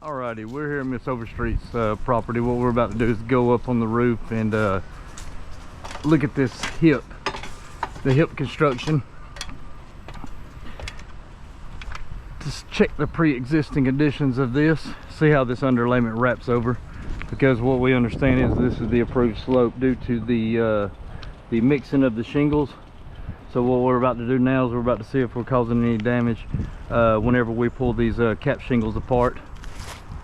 Alrighty, we're here at Miss Overstreet's property. What we're about to do is go up on the roof and look at this hip, the hip construction. Just check the pre-existing conditions of this, see how this underlayment wraps over, because what we understand is this is the approved slope due to the mixing of the shingles. So what we're about to do now is we're about to see if we're causing any damage whenever we pull these cap shingles apart,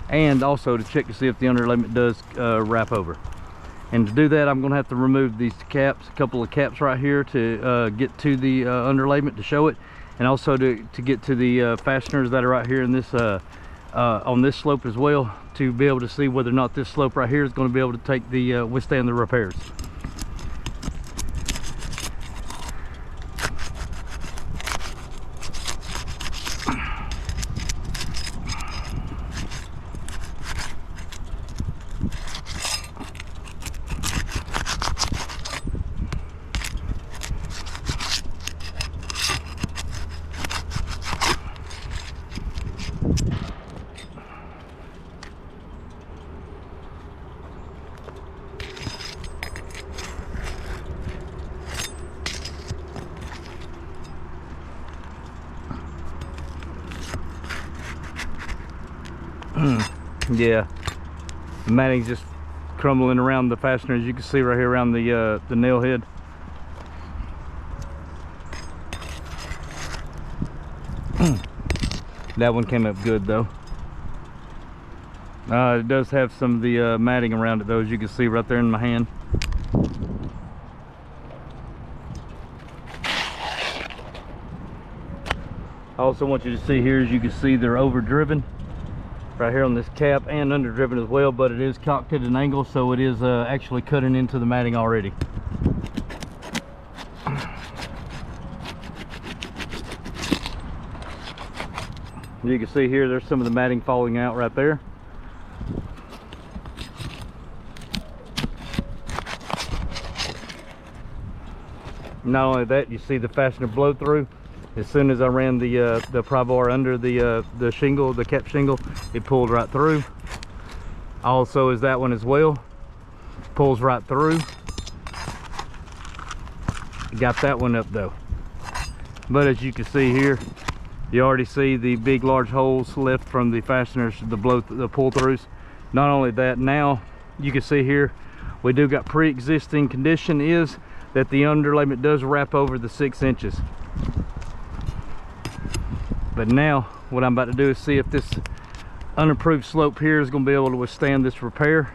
and also to check to see if the underlayment does wrap over. And to do that, I'm going to have to remove these caps, a couple of caps right here to get to the underlayment to show it, and also to get to the fasteners that are right here in this on this slope as well, to be able to see whether or not this slope right here is going to be able to take the withstand the repairs. Yeah, the matting's just crumbling around the fastener, as you can see right here around the nail head. That one came up good though. It does have some of the matting around it though, as you can see right there in my hand. I also want you to see here, as you can see, they're overdriven right here on this cap, and underdriven as well, but it is cocked at an angle, so it is actually cutting into the matting already. You can see here there's some of the matting falling out right there. Not only that, you see the fastener blow through. As soon as I ran the pry bar under the shingle, the cap shingle, it pulled right through. Also is that one as well, pulls right through. Got that one up though. But as you can see here, you already see the big large holes left from the fasteners, the pull throughs. Not only that, now you can see here we do got pre-existing condition is that the underlayment does wrap over the 6 inches. But now what I'm about to do is see if this unimproved slope here is going to be able to withstand this repair.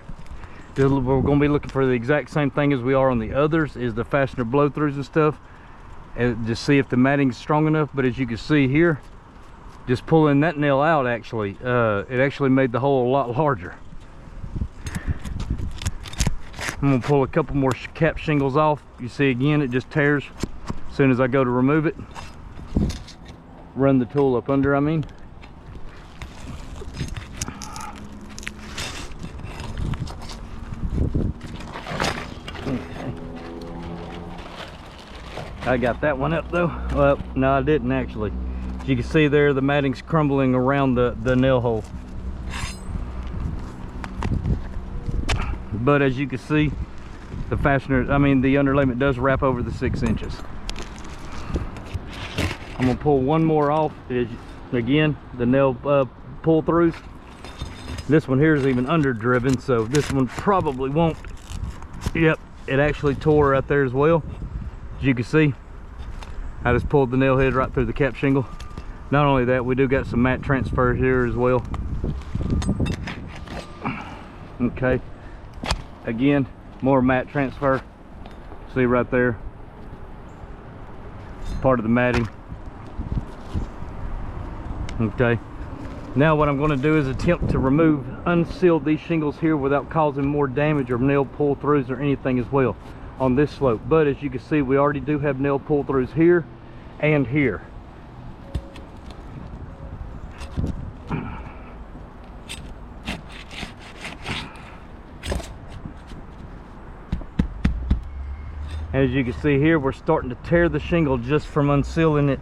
We're going to be looking for the exact same thing as we are on the others, is the fastener blow throughs and stuff, and just see if the matting's strong enough. But as you can see here, just pulling that nail out, actually it actually made the hole a lot larger. I'm going to pull a couple more cap shingles off. You see again, it just tears as soon as I go to remove it. Run the tool up under, I mean. Okay. I got that one up though. Well, no, I didn't actually. As you can see there, the matting's crumbling around the nail hole. But as you can see, the fastener, I mean the underlayment does wrap over the 6 inches. I'm gonna pull one more off. Again, the nail pull throughs. This one here is even underdriven, so this one probably won't. Yep, it actually tore right there as well. As you can see, I just pulled the nail head right through the cap shingle. Not only that, we do got some mat transfer here as well. Okay, again, more mat transfer. See right there, part of the matting. Okay, now what I'm going to do is attempt to unseal these shingles here without causing more damage or nail pull throughs or anything as well on this slope. But as you can see, we already do have nail pull throughs here and here. As you can see here, we're starting to tear the shingle just from unsealing it.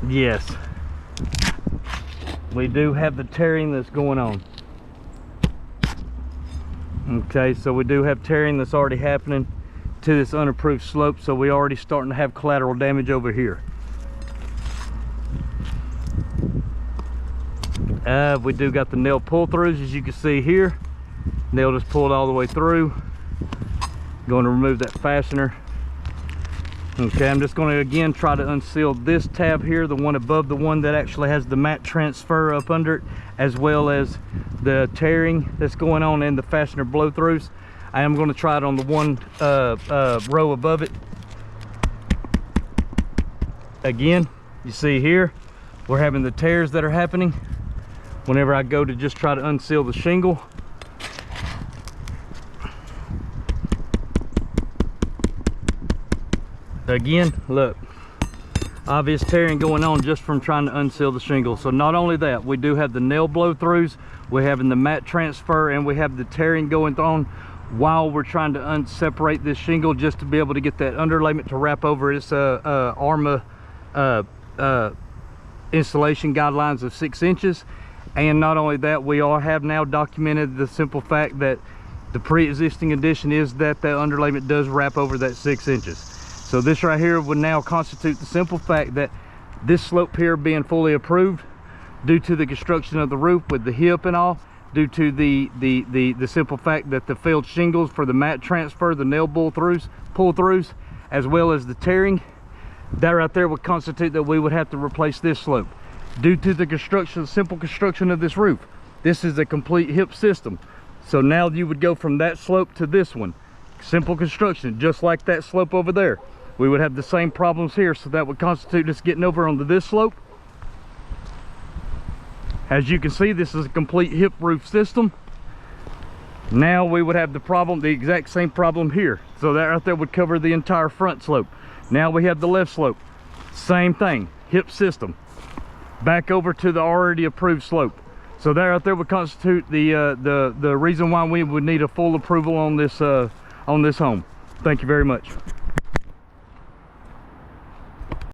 Yes, we do have the tearing that's going on. Okay, so we do have tearing that's already happening to this unapproved slope, so we already starting to have collateral damage over here. We do got the nail pull-throughs, as you can see here. Nail just pulled all the way through. Going to remove that fastener. Okay, I'm just going to again try to unseal this tab here, the one above the one that actually has the mat transfer up under it, as well as the tearing that's going on and the fastener blow-throughs. I am going to try it on the one row above it. Again, you see here, we're having the tears that are happening whenever I go to just try to unseal the shingle. Again, look, obvious tearing going on just from trying to unseal the shingle. So not only that, we do have the nail blow-throughs, we're having the mat transfer, and we have the tearing going on while we're trying to separate this shingle just to be able to get that underlayment to wrap over its ARMA installation guidelines of 6 inches. And not only that, we all have now documented the simple fact that the pre-existing condition is that the underlayment does wrap over that 6 inches. So this right here would now constitute the simple fact that this slope here being fully approved due to the construction of the roof with the hip and all, due to the simple fact that the failed shingles for the mat transfer, the nail pull-throughs, as well as the tearing, that right there would constitute that we would have to replace this slope. Due to the construction, simple construction of this roof, this is a complete hip system. So now you would go from that slope to this one. Simple construction, just like that slope over there. We would have the same problems here, so that would constitute us getting over onto this slope. As you can see, this is a complete hip roof system. Now we would have the problem, the exact same problem here. So that right there would cover the entire front slope. Now we have the left slope, same thing, hip system. Back over to the already approved slope. So that right there would constitute the reason why we would need a full approval on this home. Thank you very much.